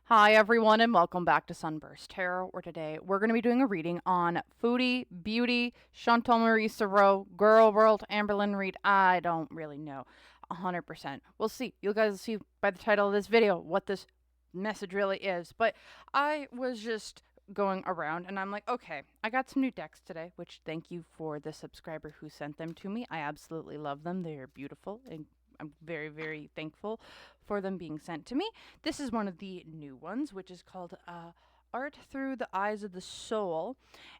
Hi everyone and welcome back to SunBurst Tarot, where today we're going to be doing a reading on Foodie Beauty, Chantal Marie Sorrow, Gorl World, Amberlynn Reid. I don't really know 100%. We'll see. You guys will see by the title of this video what this message really is. But I was just going around and I'm like, okay, I got some new decks today, which thank you for the subscriber who sent them to me. I absolutely love them. They are beautiful and I'm very, very thankful for them being sent to me. This is one of the new ones, which is called Art Through the Eyes of the Soul.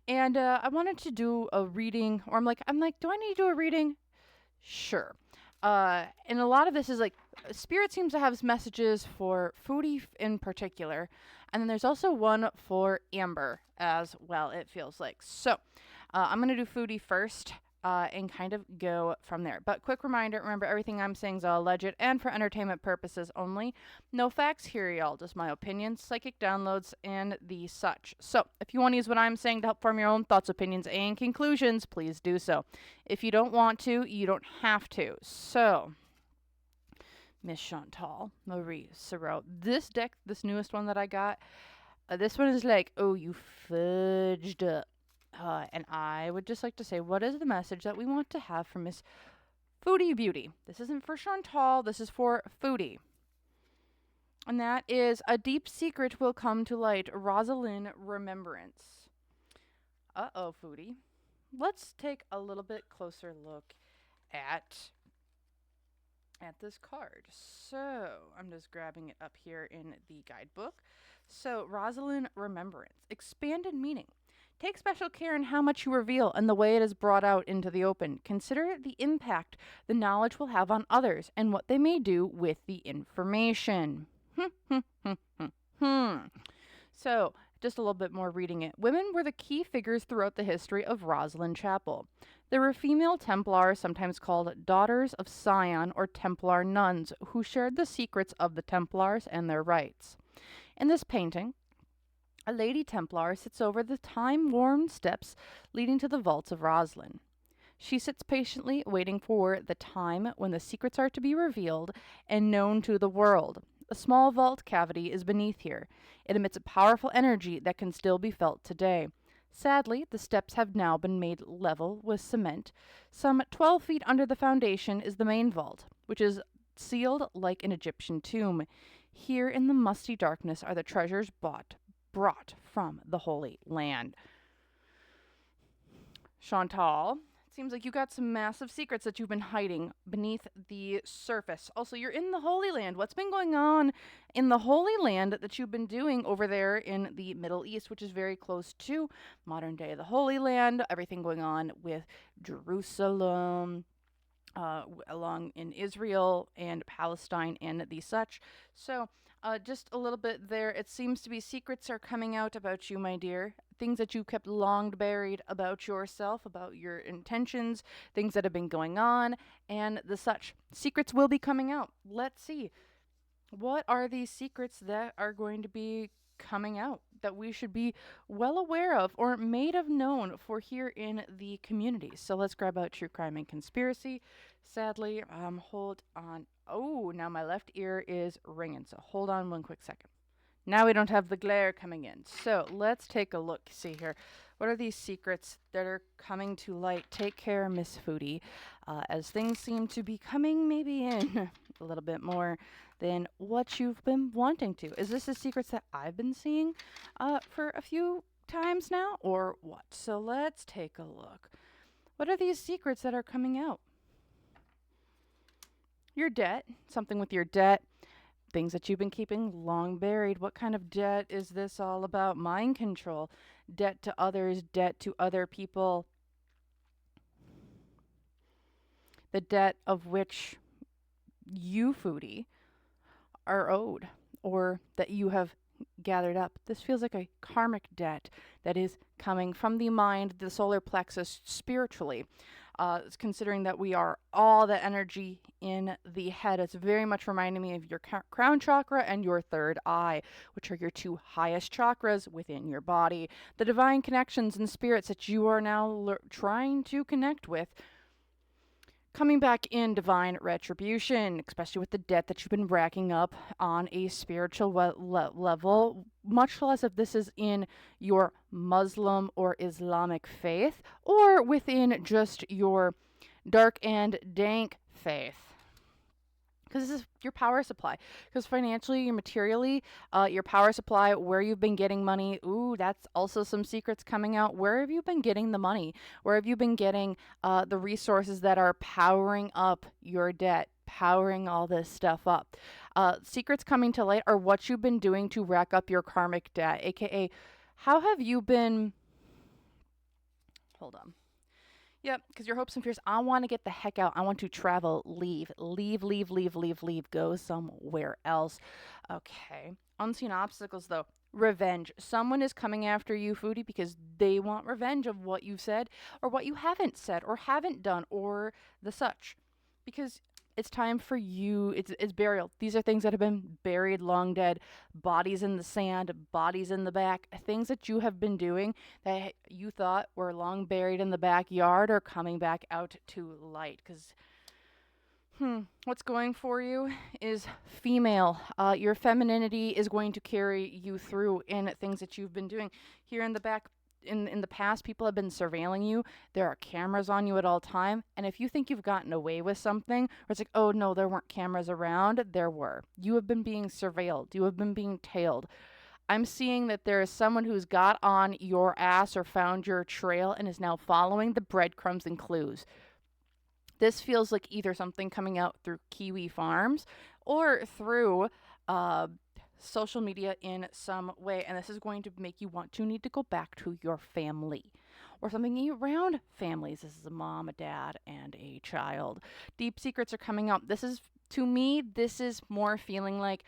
And I wanted to do a reading, or I'm like, do I need to do a reading? Sure. And a lot of this is like, Spirit seems to have messages for Foodie in particular. And then there's also one for Amber as well, it feels like. So I'm going to do Foodie first. And kind of go from there. But quick reminder, remember everything I'm saying is all alleged and for entertainment purposes only. No facts here, y'all. Just my opinions, psychic downloads, and the such. So if you want to use what I'm saying to help form your own thoughts, opinions, and conclusions, please do so. If you don't want to, you don't have to. So, Miss Chantal Marie Sorrow. This deck, this newest one that I got, this one is like, oh, you fudged up. And I would just like to say, what is the message that we want to have from Miss Foodie Beauty? This isn't for Chantal, this is for Foodie. And that is, a deep secret will come to light. Rosalind Remembrance. Uh-oh, Foodie. Let's take a little bit closer look at this card. So, I'm just grabbing it up here in the guidebook. So, Rosalind Remembrance. Expanded meaning. Take special care in how much you reveal and the way it is brought out into the open. Consider the impact the knowledge will have on others and what they may do with the information. So, just a little bit more reading it. Women were the key figures throughout the history of Rosalind Chapel. There were female Templars, sometimes called Daughters of Sion or Templar nuns, who shared the secrets of the Templars and their rites. In this painting, a Lady Templar sits over the time-worn steps leading to the vaults of Rosalind. She sits patiently waiting for the time when the secrets are to be revealed and known to the world. A small vault cavity is beneath here. It emits a powerful energy that can still be felt today. Sadly, the steps have now been made level with cement. Some 12 feet under the foundation is the main vault, which is sealed like an Egyptian tomb. Here in the musty darkness are the treasures brought from the Holy Land. Chantal, it seems like you got some massive secrets that you've been hiding beneath the surface. Also, you're in the Holy Land. What's been going on in the Holy Land that you've been doing over there in the Middle East, which is very close to modern day the Holy Land, everything going on with Jerusalem, along in Israel and Palestine and the such. So, just a little bit there. It seems to be secrets are coming out about you, my dear. Things that you kept long buried about yourself, about your intentions, things that have been going on, and the such. Secrets will be coming out. Let's see. What are these secrets that are going to be coming out that we should be well aware of or made of known for here in the community? So let's grab out True Crime and Conspiracy. Sadly, hold on. Oh, now my left ear is ringing, so hold on one quick second. Now we don't have the glare coming in. So let's take a look. See here. What are these secrets that are coming to light? Take care, Miss Foodie, as things seem to be coming maybe in a little bit more than what you've been wanting to. Is this the secrets that I've been seeing for a few times now, or what? So let's take a look. What are these secrets that are coming out? Your debt, something with your debt, things that you've been keeping long buried. What kind of debt is this all about? Mind control, debt to others, debt to other people, the debt of which you, Foodie, are owed or that you have gathered up. This feels like a karmic debt that is coming from the mind, the solar plexus, spiritually. Considering that we are all that energy in the head, it's very much reminding me of your crown chakra and your third eye, which are your two highest chakras within your body. The divine connections and spirits that you are now trying to connect with coming back in divine retribution, especially with the debt that you've been racking up on a spiritual level, much less if this is in your Muslim or Islamic faith or within just your dark and dank faith. Because this is your power supply. Because financially, materially, your power supply, where you've been getting money, ooh, that's also some secrets coming out. Where have you been getting the money? Where have you been getting the resources that are powering up your debt, powering all this stuff up? Secrets coming to light are what you've been doing to rack up your karmic debt, aka how have you been... Hold on. Yep, because your hopes and fears, I want to get the heck out. I want to travel, leave, go somewhere else. Okay. Unseen obstacles, though. Revenge. Someone is coming after you, Foodie, because they want revenge of what you've said or what you haven't said or haven't done or the such. Because it's time for you. It's burial. These are things that have been buried, long dead. Bodies in the sand, bodies in the back. Things that you have been doing that you thought were long buried in the backyard are coming back out to light. Because what's going for you is female. Your femininity is going to carry you through in things that you've been doing. Here in the back, in the past, people have been surveilling you. There are cameras on you at all time. And if you think you've gotten away with something, or it's like, oh no, there weren't cameras around, there were. You have been being surveilled. You have been being tailed. I'm seeing that there is someone who's got on your ass or found your trail and is now following the breadcrumbs and clues. This feels like either something coming out through Kiwi Farms or through social media in some way. And this is going to make you need to go back to your family or something around families. This is a mom, a dad, and a child. Deep secrets are coming out. This is, to me, this is more feeling like,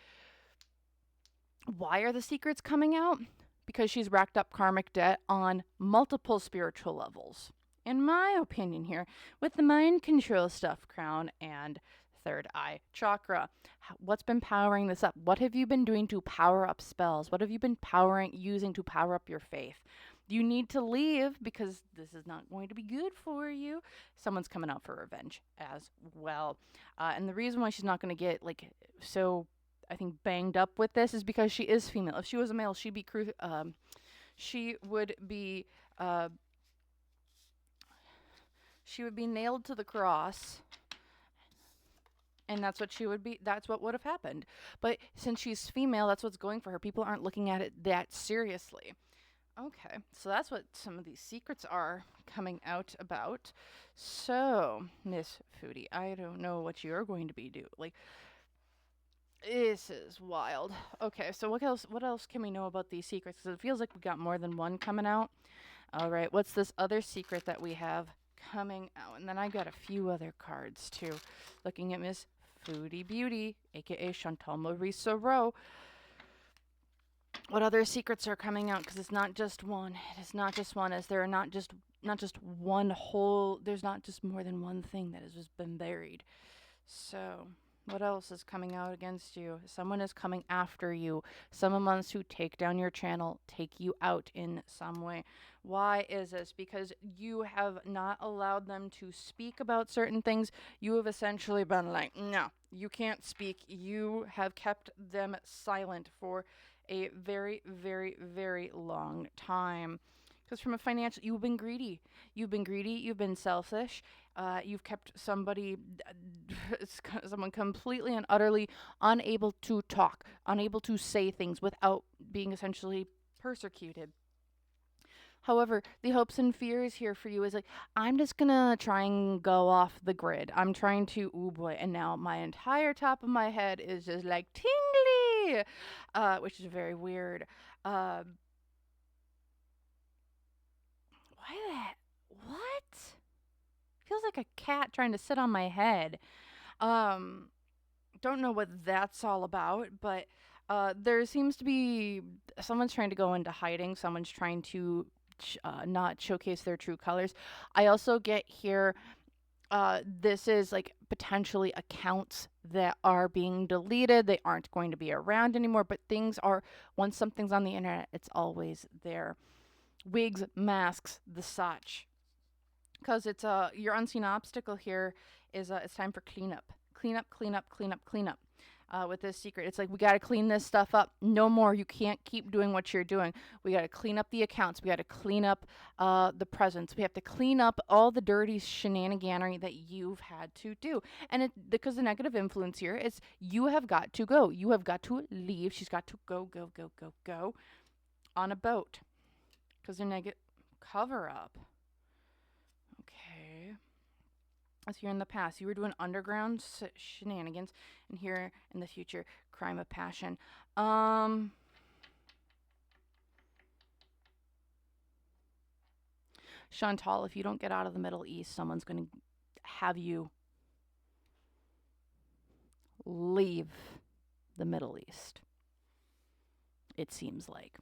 why are the secrets coming out? Because she's racked up karmic debt on multiple spiritual levels. In my opinion here, with the mind control stuff, crown and third eye chakra. What's been powering this up? What have you been doing to power up spells? What have you been using to power up your faith? You need to leave because this is not going to be good for you. Someone's coming out for revenge as well. And the reason why she's not going to get so, I think, banged up with this is because she is female. If she was a male, she would be nailed to the cross, and that's what would have happened. But since she's female, that's what's going for her. People aren't looking at it that seriously. Okay, so that's what some of these secrets are coming out about. So, Miss Foodie, I don't know what you're going to be doing. This is wild. Okay, so what else can we know about these secrets? Because it feels like we got more than one coming out. All right, what's this other secret that we have coming out? And then I got a few other cards too. Looking at Miss Foodie Beauty, aka Chantal Marie Soreau. What other secrets are coming out? Because it's not just one. It is not just one. As there are not just one whole. There's not just more than one thing that has just been buried. So, what else is coming out against you? Someone is coming after you. Someone wants to take down your channel, take you out in some way. Why is this? Because you have not allowed them to speak about certain things. You have essentially been like, no, you can't speak. You have kept them silent for a very, very, very long time. Because from a financial, you've been greedy. You've been selfish. You've kept someone completely and utterly unable to talk, unable to say things without being essentially persecuted. However, the hopes and fears here for you is I'm just gonna try and go off the grid. I'm trying to, oh boy, and now my entire top of my head is just tingly, which is very weird. Why that? What? Feels like a cat trying to sit on my head. Don't know what that's all about, but there seems to be someone's trying to go into hiding. Someone's trying to not showcase their true colors. I also get here, this is potentially accounts that are being deleted. They aren't going to be around anymore, but once something's on the internet, it's always there. Wigs, masks, the such. because it's your unseen obstacle here is it's time for cleanup. Cleanup, cleanup, cleanup, cleanup. With this secret, it's like we got to clean this stuff up. No more. You can't keep doing what you're doing. We got to clean up the accounts. We got to clean up the presents. We have to clean up all the dirty shenaniganery that you've had to do. And because the negative influence here is you have got to go. You have got to leave. She's got to go, go, go, go, go on a boat because they're negative cover up. Okay. As here in the past, you were doing underground shenanigans, and here in the future, crime of passion. Chantal, if you don't get out of the Middle East, someone's going to have you leave the Middle East. It seems like.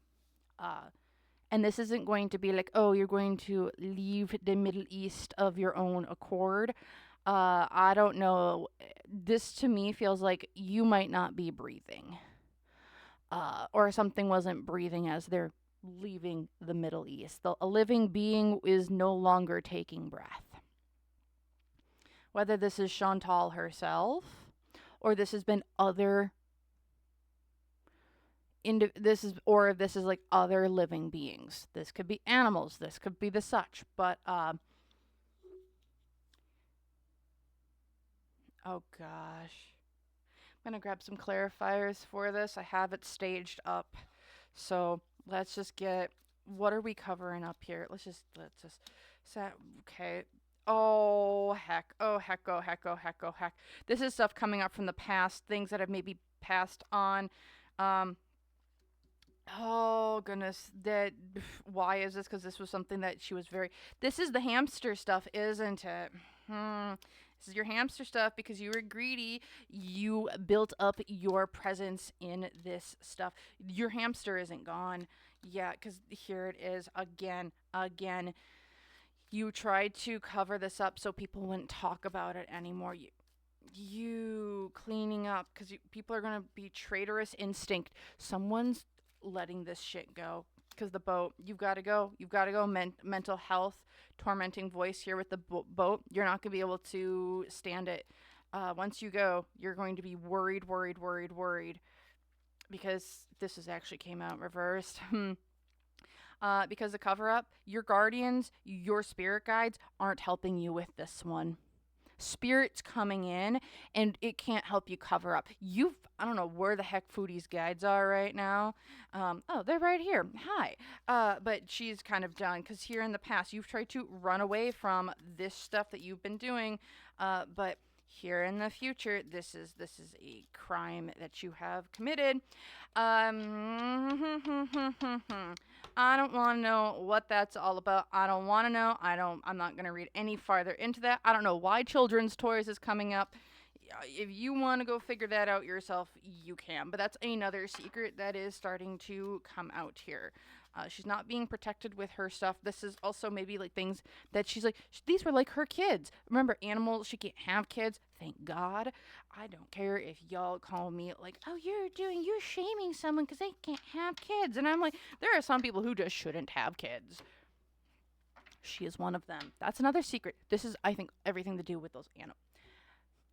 And this isn't going to be like, oh, you're going to leave the Middle East of your own accord. I don't know. This to me feels like you might not be breathing. Or something wasn't breathing as they're leaving the Middle East. A living being is no longer taking breath. Whether this is Chantal herself or this has been other or if this is like other living beings. This could be animals, this could be the such, but oh gosh, I'm gonna grab some clarifiers for this. I have it staged up, so let's just get, what are we covering up here? Let's just set. Okay. Oh heck, oh heck, oh heck, oh heck, oh heck. This is stuff coming up from the past, things that have maybe passed on. Oh goodness, why is this? Because this was something that she was this is the hamster stuff, isn't it? This is your hamster stuff because you were greedy. You built up your presence in this stuff. Your hamster isn't gone. Yeah, because here it is again. You tried to cover this up so people wouldn't talk about it anymore. You cleaning up because people are going to be traitorous instinct. Someone's letting this shit go because the boat, you've got to go. Mental health, tormenting voice here with the boat. You're not going to be able to stand it. Once you go, you're going to be worried because this is actually came out reversed. Because the cover up, your guardians, your spirit guides aren't helping you with this one. Spirit's coming in and it can't help you cover up. I don't know where the heck Foodie's guides are right now. Oh, they're right here. Hi. But she's kind of done because here in the past you've tried to run away from this stuff that you've been doing. But here in the future, this is a crime that you have committed. I don't want to know what that's all about. I don't want to know. I'm not going to read any farther into that. I don't know why children's toys is coming up. If you want to go figure that out yourself, you can. But that's another secret that is starting to come out here. She's not being protected with her stuff. This is also maybe like things that she's like, these were like her kids. Remember, animals, she can't have kids. Thank God. I don't care if y'all call me like, oh, you're shaming someone because they can't have kids. And I'm like, there are some people who just shouldn't have kids. She is one of them. That's another secret. This is, I think, everything to do with those animals.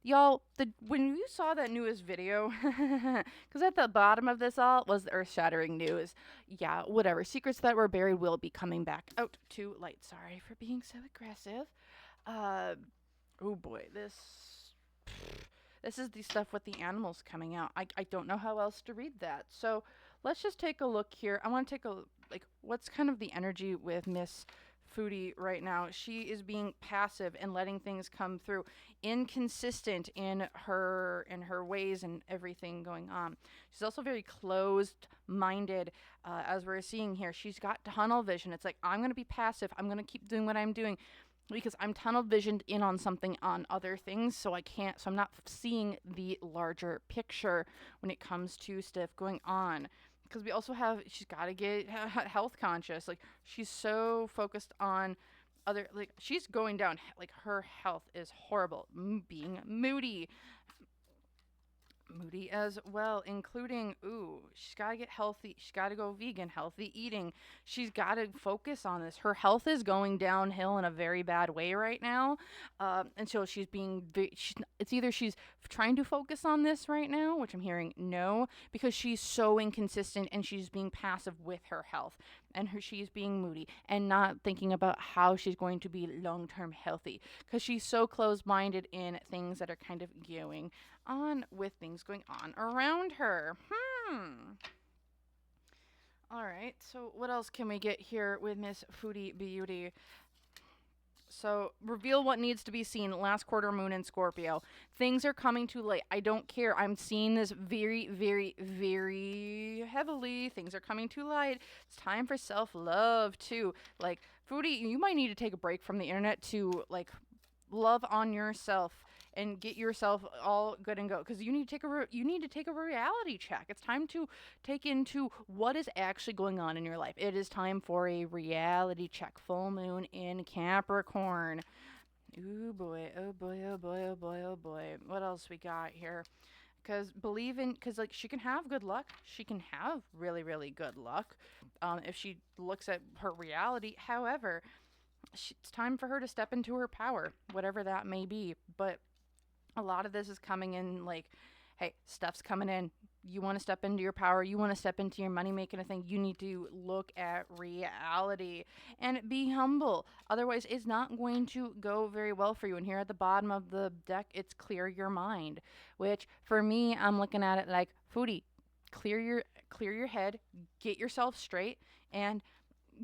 Y'all, when you saw that newest video, because at the bottom of this all was the earth-shattering news. Yeah, whatever. Secrets that were buried will be coming back out to light. Sorry for being so aggressive. Oh boy, this is the stuff with the animals coming out. I don't know how else to read that. So let's just take a look here. I want to take a, what's kind of the energy with Miss Foodie right now. She is being passive and letting things come through, inconsistent in her ways and everything going on. She's also very closed minded, as we're seeing here. She's got tunnel vision. It's like, I'm going to be passive, I'm going to keep doing what I'm doing because I'm tunnel visioned in on something, on other things, so I'm not seeing the larger picture when it comes to stuff going on. Because we also have, she's got to get health conscious. Like, she's so focused on other, like, she's going down. Like, her health is horrible. Being moody. Moody as well, including, ooh, she's got to get healthy. She's got to go vegan, healthy eating. She's got to focus on this. Her health is going downhill in a very bad way right now. And so she's being, it's either she's trying to focus on this right now, which I'm hearing no, because she's so inconsistent and she's being passive with her health. And she's being moody and not thinking about how she's going to be long term healthy because she's so close minded in things that are kind of going on with things going on around her. All right, so what else can we get here with Miss Foodie Beauty? So, reveal what needs to be seen. Last quarter moon in Scorpio. Things are coming too late. I don't care. I'm seeing this very, very, very heavily. Things are coming too late. It's time for self love, too. Like, Foodie, you might need to take a break from the internet to, like, love on yourself and get yourself all good and go because you need to take a reality check. It's time to take into what is actually going on in your life. It is time for a reality check. Full moon in Capricorn. Ooh boy, oh boy, oh boy, oh boy, oh boy. What else we got here? Because like she can have good luck. She can have really, really good luck if she looks at her reality. However, it's time for her to step into her power, whatever that may be. But a lot of this is coming in like, hey, stuff's coming in. You want to step into your power. You want to step into your money making a thing. You need to look at reality and be humble. Otherwise, it's not going to go very well for you. And here at the bottom of the deck, it's clear your mind, which for me, I'm looking at it like Foodie, clear your head, get yourself straight, and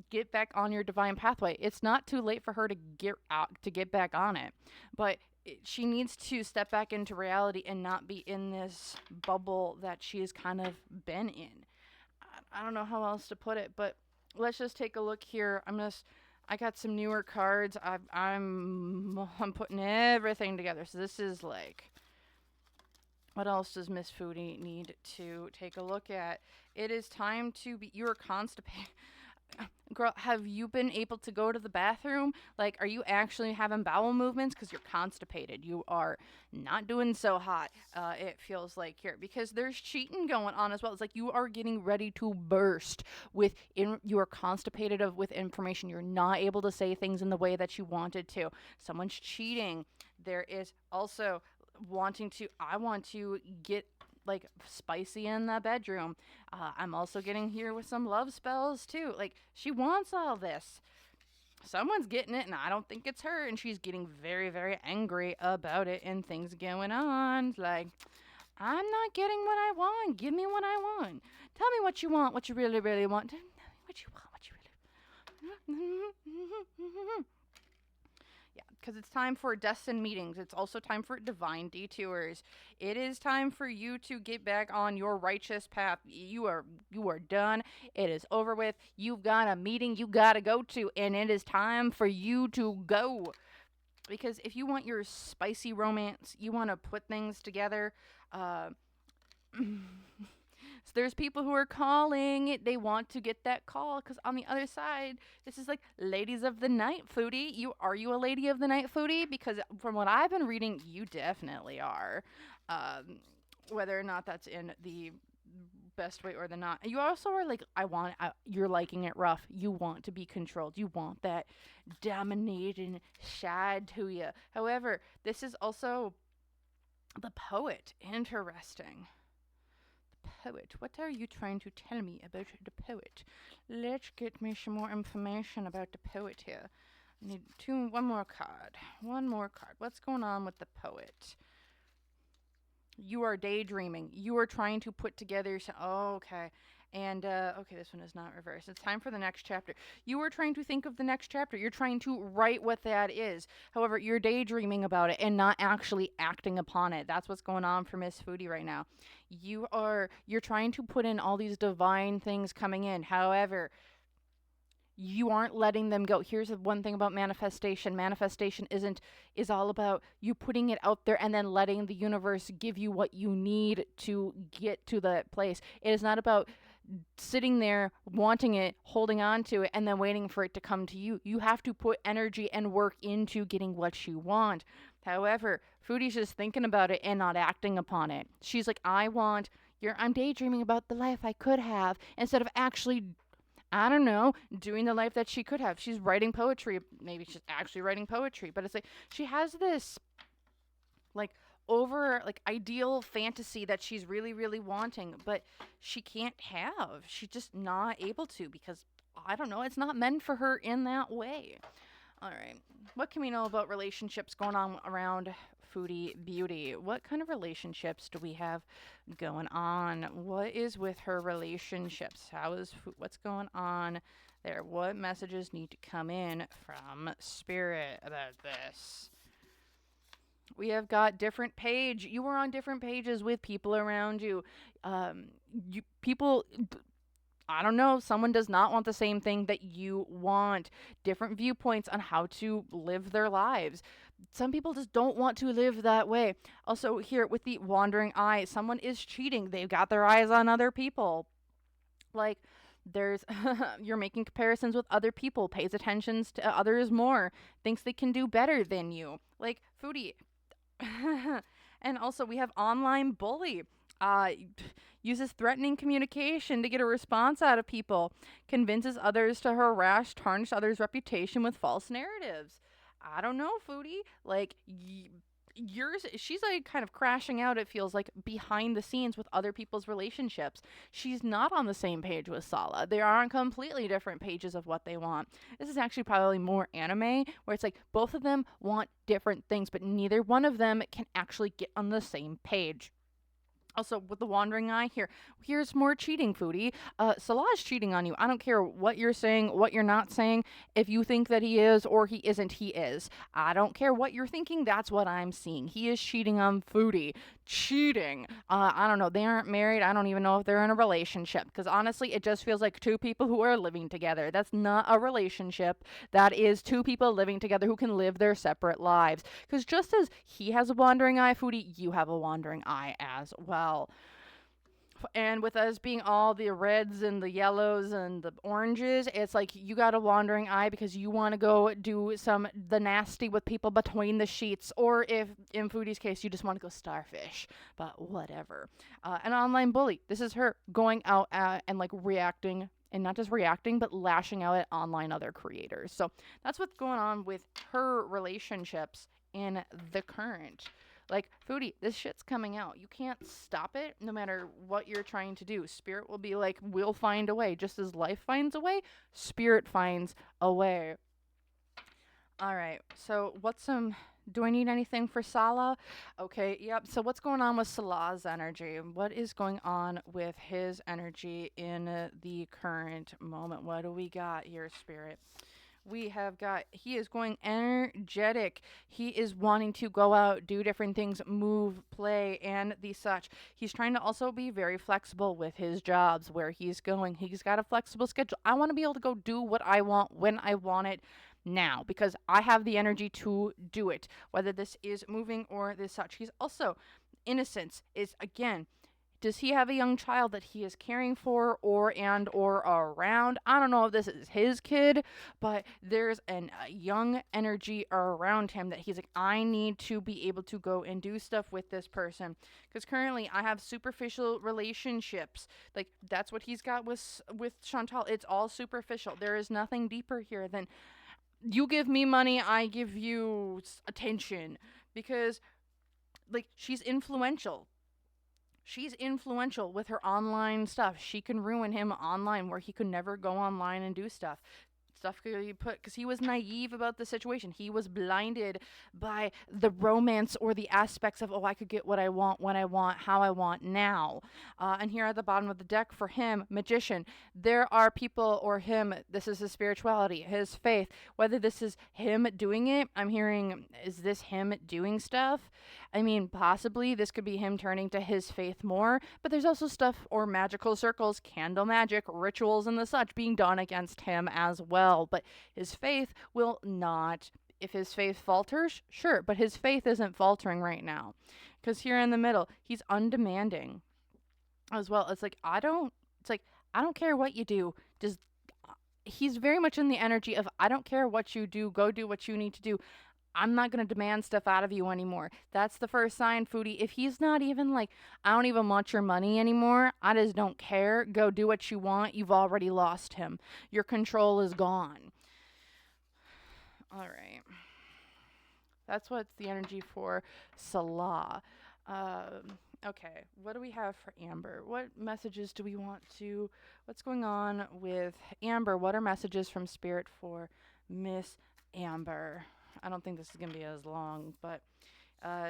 get back on your divine pathway. It's not too late for her to get back on it, but she needs to step back into reality and not be in this bubble that she's kind of been in. I don't know how else to put it, but let's just take a look here. I got some newer cards. I'm putting everything together. So this is like, what else does Miss Foodie need to take a look at? It is time to be. You are constipated. Girl, have you been able to go to the bathroom? Like, are you actually having bowel movements? Because you're constipated. You are not doing so hot, it feels like here. Because there's cheating going on as well. It's like you are getting ready to burst you are constipated with information. You're not able to say things in the way that you wanted to. Someone's cheating. There is also I want to get like spicy in the bedroom. I'm also getting here with some love spells too. Like she wants all this. Someone's getting it, and I don't think it's her. And she's getting very, very angry about it and things going on. Like, I'm not getting what I want. Give me what I want. Tell me what you want, what you really, really want. Tell me what you want, what you really. Yeah, because it's time for destined meetings. It's also time for divine detours. It is time for you to get back on your righteous path. You are done. It is over with. You've got a meeting you got to go to, and it is time for you to go. Because if you want your spicy romance, you want to put things together. So there's people who are calling. They want to get that call because on the other side, this is like ladies of the night, Foodie. Are you a lady of the night, Foodie? Because from what I've been reading, you definitely are. Whether or not that's in the best way or the not. You also are like, you're liking it rough. You want to be controlled. You want that dominating side to you. However, this is also the poet. Interesting. Poet. What are you trying to tell me about the poet? Let's get me some more information about the poet here. I need one more card. One more card. What's going on with the poet? You are daydreaming. You are trying to put together okay. And, okay, this one is not reversed. It's time for the next chapter. You are trying to think of the next chapter. You're trying to write what that is. However, you're daydreaming about it and not actually acting upon it. That's what's going on for Miss Foodie right now. You're trying to put in all these divine things coming in. However, you aren't letting them go. Here's one thing about manifestation. Manifestation is all about you putting it out there and then letting the universe give you what you need to get to that place. It is not about sitting there wanting it, holding on to it, and then waiting for it to come to you. You have to put energy and work into getting what you want. However, Foodie's just thinking about it and not acting upon it. She's like, I'm daydreaming about the life I could have instead of actually, I don't know, doing the life that she could have. She's writing poetry. Maybe she's actually writing poetry, but it's like she has this like ideal fantasy that she's really really wanting, but she can't have. She's just not able to because I don't know, it's not meant for her in that way. All right. What can we know about relationships going on around Foodie Beauty? What kind of relationships do we have going on? What is with her relationships? What's going on there? What messages need to come in from Spirit about this? We have got different page. You were on different pages with people around you. Um, people, I don't know, someone does not want the same thing that you want. Different viewpoints on how to live their lives. Some people just don't want to live that way. Also, here with the wandering eye, someone is cheating. They've got their eyes on other people. Like, there's, you're making comparisons with other people, pays attention to others more, thinks they can do better than you. Like, Foodie. And also, we have online bully. Uh, Uses threatening communication to get a response out of people, convinces others to harass, tarnish others' reputation with false narratives. I don't know, Foodie. Like, yours, she's like kind of crashing out, it feels like, behind the scenes with other people's relationships. She's not on the same page with Sala. They are on completely different pages of what they want. This is actually probably more anime, where it's like both of them want different things, but neither one of them can actually get on the same page. Also, with the wandering eye here, here's more cheating, Foodie. Salah is cheating on you. I don't care what you're saying, what you're not saying. If you think that he is or he isn't, he is. I don't care what you're thinking. That's what I'm seeing. He is cheating on Foodie. Cheating. I don't know. They aren't married. I don't even know if they're in a relationship. Because honestly, it just feels like two people who are living together. That's not a relationship. That is two people living together who can live their separate lives. Because just as he has a wandering eye, Foodie, you have a wandering eye as well. And with us being all the reds and the yellows and the oranges, it's like you got a wandering eye because you want to go do the nasty with people between the sheets, or if in Foodie's case you just want to go starfish. But whatever. An online bully. This is her going out and like reacting, and not just reacting, but lashing out at online other creators. So that's what's going on with her relationships in the current. Like, Foodie, this shit's coming out. You can't stop it no matter what you're trying to do. Spirit will be like, we'll find a way. Just as life finds a way, Spirit finds a way. All right, so do I need anything for Salah? Okay, yep. So what's going on with Salah's energy? What is going on with his energy in the current moment? What do we got here, Spirit? We have got, he is going energetic. He is wanting to go out, do different things, move, play, and the such. He's trying to also be very flexible with his jobs, where he's going. He's got a flexible schedule. I want to be able to go do what I want when I want it now, because I have the energy to do it, whether this is moving or this such. He's also, innocence is, again, does he have a young child that he is caring for or around? I don't know if this is his kid, but there's a young energy around him that he's like, I need to be able to go and do stuff with this person. Because currently I have superficial relationships. Like, that's what he's got with Chantal. It's all superficial. There is nothing deeper here than you give me money, I give you attention. Because, like, she's influential. She's influential with her online stuff. She can ruin him online, where he could never go online and do stuff. Stuff could be put, because he was naive about the situation. He was blinded by the romance or the aspects of, oh, I could get what I want, when I want, how I want now. And here at the bottom of the deck for him, Magician, there are people, or him, this is his spirituality, his faith, whether this is him doing it. I'm hearing, is this him doing stuff? I mean, possibly this could be him turning to his faith more, but there's also stuff, or magical circles, candle magic, rituals, and the such being done against him as well. But his faith will not. If his faith falters, sure, but his faith isn't faltering right now. Because here in the middle, he's undemanding as well. It's like, I don't care what you do. He's very much in the energy of, I don't care what you do, go do what you need to do. I'm not going to demand stuff out of you anymore. That's the first sign, Foodie. If he's not even like, I don't even want your money anymore, I just don't care, go do what you want, you've already lost him. Your control is gone. All right. That's what's the energy for Salah. Okay, what do we have for Amber? What messages do we want to... What's going on with Amber? What are messages from Spirit for Miss Amber? I don't think this is going to be as long, but...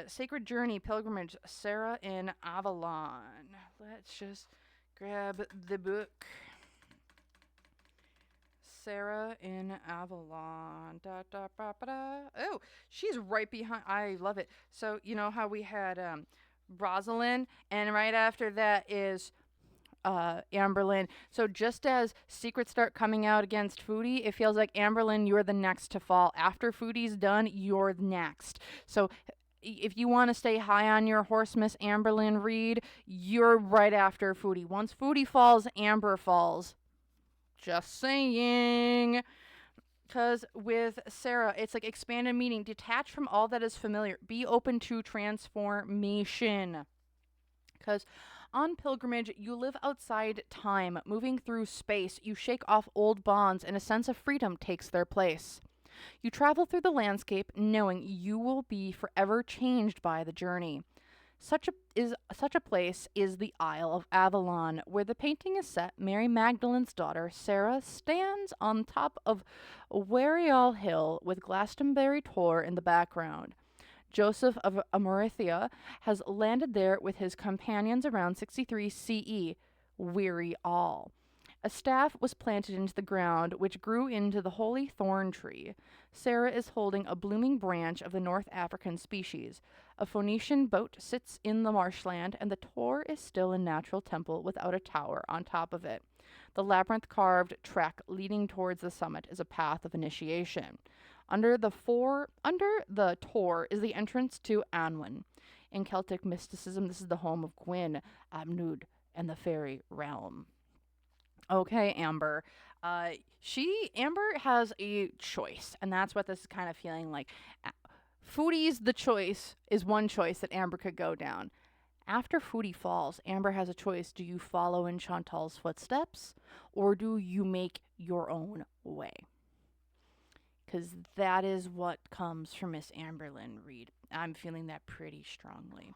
Sacred Journey, Pilgrimage, Sarah in Avalon. Let's just grab the book. Sarah in Avalon. Da, da, ba, ba, da. Oh, she's right behind. I love it. So, you know how we had Rosalind, and right after that is Amberlynn. So just as secrets start coming out against Foodie, it feels like Amberlynn, you're the next to fall. After Foodie's done, you're next. So if you want to stay high on your horse, Miss Amberlynn Reid, you're right after Foodie. Once Foodie falls, Amber falls. Just saying. Because with Sarah, it's like expanded meaning. Detach from all that is familiar. Be open to transformation. Because on pilgrimage, you live outside time, moving through space. You shake off old bonds, and a sense of freedom takes their place. You travel through the landscape, knowing you will be forever changed by the journey. Such a place is the Isle of Avalon, where the painting is set. Mary Magdalene's daughter, Sarah, stands on top of Warial Hill with Glastonbury Tor in the background. Joseph of Amorithia has landed there with his companions around 63 CE. Weary all. A staff was planted into the ground, which grew into the holy thorn tree. Sarah is holding a blooming branch of the North African species. A Phoenician boat sits in the marshland, and the Tor is still a natural temple without a tower on top of it. The labyrinth-carved trek leading towards the summit is a path of initiation. Under the Tor is the entrance to Anwen. In Celtic mysticism, this is the home of Gwyn, Amnud, and the fairy realm. Okay, Amber. Amber has a choice, and that's what this is kind of feeling like. Foodie's the choice is one choice that Amber could go down. After Foodie falls, Amber has a choice. Do you follow in Chantal's footsteps, or do you make your own way? Because that is what comes from Miss Amberlynn Reid. I'm feeling that pretty strongly.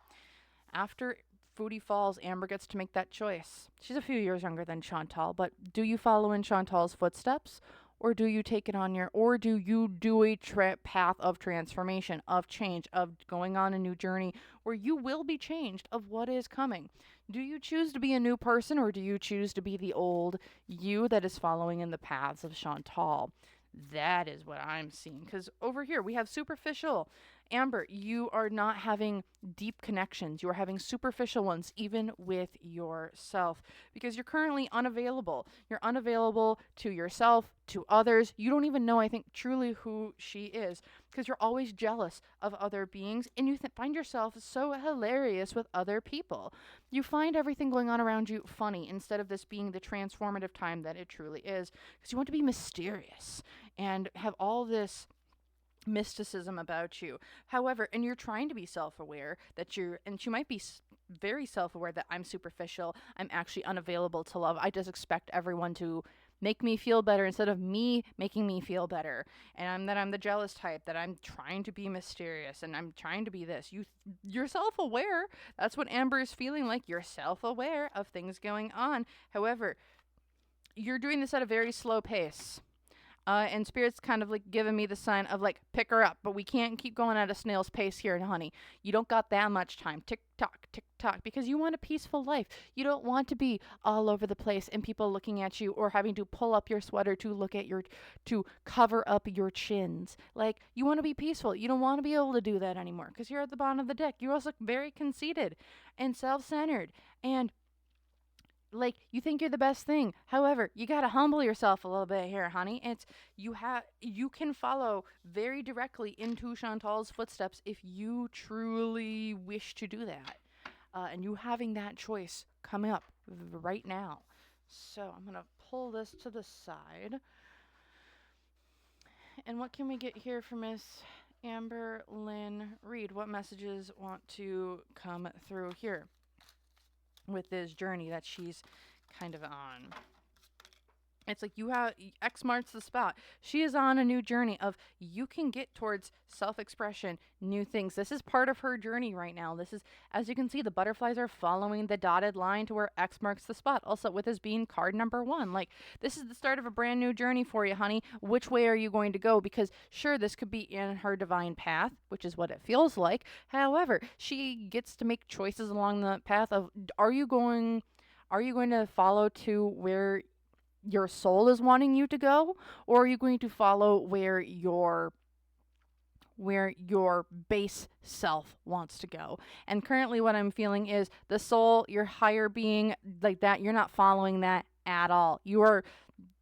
After Foodie falls, Amber gets to make that choice. She's a few years younger than Chantal, but do you follow in Chantal's footsteps, or do you take it on your, or do you do a path of transformation, of change, of going on a new journey where you will be changed of what is coming? Do you choose to be a new person, or do you choose to be the old you that is following in the paths of Chantal? That is what I'm seeing. Because over here we have superficial. Amber, you are not having deep connections. You are having superficial ones, even with yourself, because you're currently unavailable. You're unavailable to yourself, to others. You don't even know, I think, truly who she is, because you're always jealous of other beings, and you find yourself so hilarious with other people. You find everything going on around you funny instead of this being the transformative time that it truly is, because you want to be mysterious and have all this mysticism about you. However, and you're trying to be self-aware that and you might be very self-aware that I'm superficial, I'm actually unavailable to love. I just expect everyone to make me feel better instead of me making me feel better. And I'm the jealous type, that I'm trying to be mysterious and I'm trying to be this. You're self-aware. That's what Amber is feeling like. You're self-aware of things going on. However, you're doing this at a very slow pace. And Spirit's kind of like giving me the sign of like, pick her up, but we can't keep going at a snail's pace here, honey. You don't got that much time. Tick tock, because you want a peaceful life. You don't want to be all over the place and people looking at you or having to pull up your sweater to cover up your chins. Like, you want to be peaceful. You don't want to be able to do that anymore because you're at the bottom of the deck. You're also very conceited and self-centered and like, you think you're the best thing. However, you got to humble yourself a little bit here, honey. You can follow very directly into Chantal's footsteps if you truly wish to do that. And you having that choice coming up right now. So I'm going to pull this to the side. And what can we get here for Miss Amberlynn Reid, what messages want to come through here with this journey that she's kind of on? It's like you have X marks the spot. She is on a new journey of you can get towards self-expression, new things. This is part of her journey right now. This is, as you can see, the butterflies are following the dotted line to where X marks the spot. Also, with this being card number 1, like this is the start of a brand new journey for you, honey. Which way are you going to go? Because sure, this could be in her divine path, which is what it feels like. However, she gets to make choices along the path of are you going to follow to where your soul is wanting you to go, or are you going to follow where your base self wants to go? And currently what I'm feeling is the soul, your higher being, like that, you're not following that at all. You are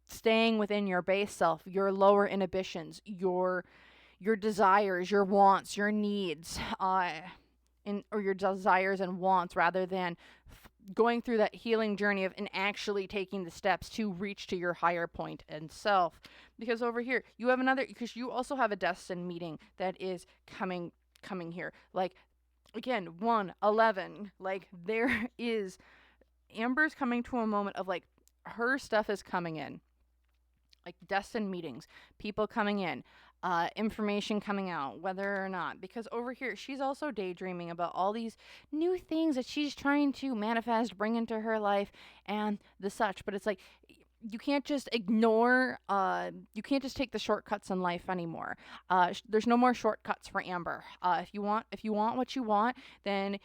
staying within your base self, your lower inhibitions, your desires, your wants, your needs, or your desires and wants, rather than going through that healing journey of and actually taking the steps to reach to your higher point and self. Because over here you have another, because you also have a destined meeting that is coming here. Like again, 111, like there is, Amber's coming to a moment of like her stuff is coming in, like destined meetings, people coming in, information coming out, whether or not, because over here she's also daydreaming about all these new things that she's trying to manifest, bring into her life and the such. But it's like you can't just ignore, you can't just take the shortcuts in life anymore. There's no more shortcuts for Amber. If you want what you want, then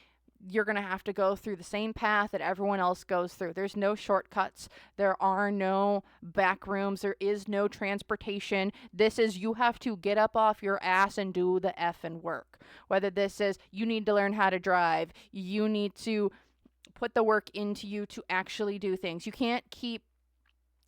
you're going to have to go through the same path that everyone else goes through. There's no shortcuts. There are no back rooms. There is no transportation. This is, you have to get up off your ass and do the effing work. Whether this is you need to learn how to drive, you need to put the work into you to actually do things. You can't keep,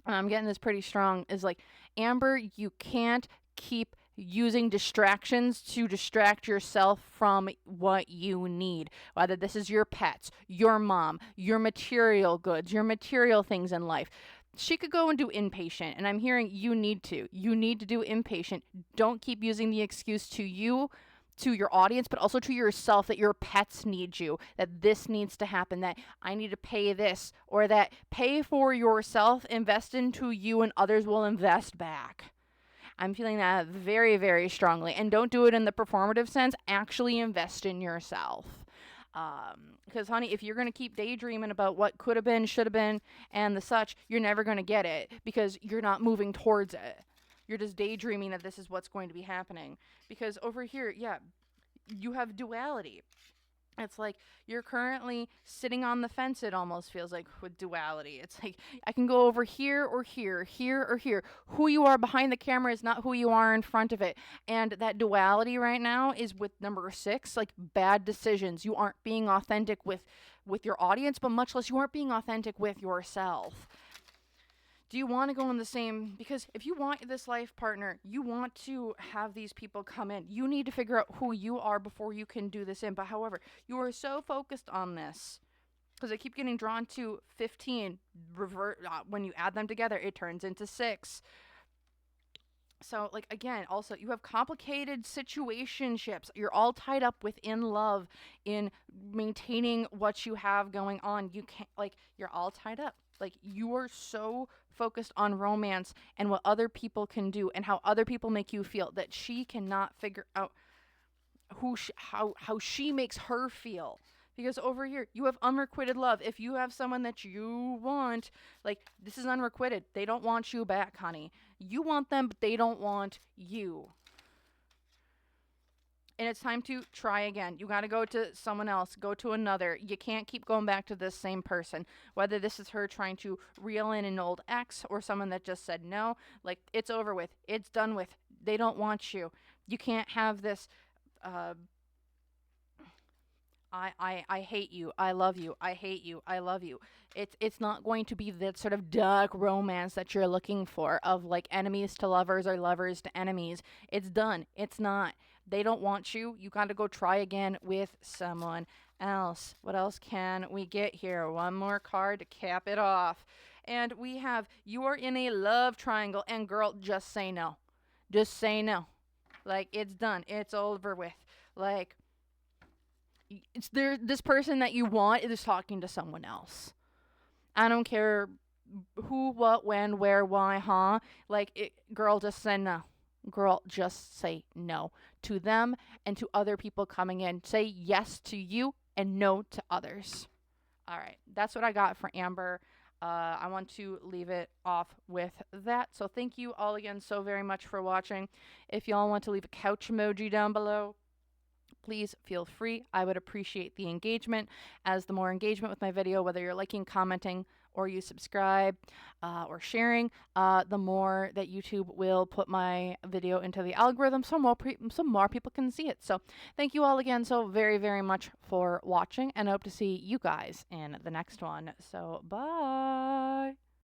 and I'm getting this pretty strong, is like, Amber, you can't keep using distractions to distract yourself from what you need, whether this is your pets, your mom, your material goods, your material things in life. She could go and do inpatient, and I'm hearing you need to do inpatient. Don't keep using the excuse to you, to your audience, but also to yourself, that your pets need you, that this needs to happen, that I need to pay this, or that pay for yourself, invest into you, and others will invest back. I'm feeling that very, very strongly. And don't do it in the performative sense. Actually invest in yourself. Because, honey, if you're going to keep daydreaming about what could have been, should have been, and the such, you're never going to get it because you're not moving towards it. You're just daydreaming that this is what's going to be happening. Because over here, yeah, you have duality. It's like you're currently sitting on the fence, it almost feels like, with duality. It's like I can go over here or here, here or here. Who you are behind the camera is not who you are in front of it. And that duality right now is with number 6, like bad decisions. You aren't being authentic with your audience, but much less you aren't being authentic with yourself. Do you want to go in the same, because if you want this life partner, you want to have these people come in. You need to figure out who you are before you can do this in. But however, you are so focused on this, because I keep getting drawn to 15, when you add them together, it turns into 6. So, like, again, also, you have complicated situationships. You're all tied up within love, in maintaining what you have going on. You can't, like, you're all tied up. Like, you are so focused on romance and what other people can do and how other people make you feel that she cannot figure out how she makes her feel. Because over here, you have unrequited love. If you have someone that you want, like, this is unrequited. They don't want you back, honey. You want them, but they don't want you. And it's time to try again. You got to go to someone else, go to another. You can't keep going back to this same person. Whether this is her trying to reel in an old ex or someone that just said no, like, it's over with. It's done with. They don't want you. You can't have this, I hate you, I love you, I hate you, I love you. It's not going to be that sort of dark romance that you're looking for, of like enemies to lovers or lovers to enemies. It's done. It's not. They don't want you. You got to go try again with someone else. What else can we get here? One more card to cap it off. And we have, you are in a love triangle, and girl, just say no. Just say no. Like, it's done. It's over with. Like, it's there. This person that you want is talking to someone else. I don't care who, what, when, where, why, huh? Like, girl, just say no. Girl, just say no to them and to other people coming in. Say yes to you and no to others. All right, that's what I got for Amber. I want to leave it off with that. So thank you all again so very much for watching. If y'all want to leave a couch emoji down below, please feel free. I would appreciate the engagement, as the more engagement with my video, whether you're liking, commenting, or you subscribe or sharing, the more that YouTube will put my video into the algorithm so more people can see it. So thank you all again so very, very much for watching, and I hope to see you guys in the next one. So bye.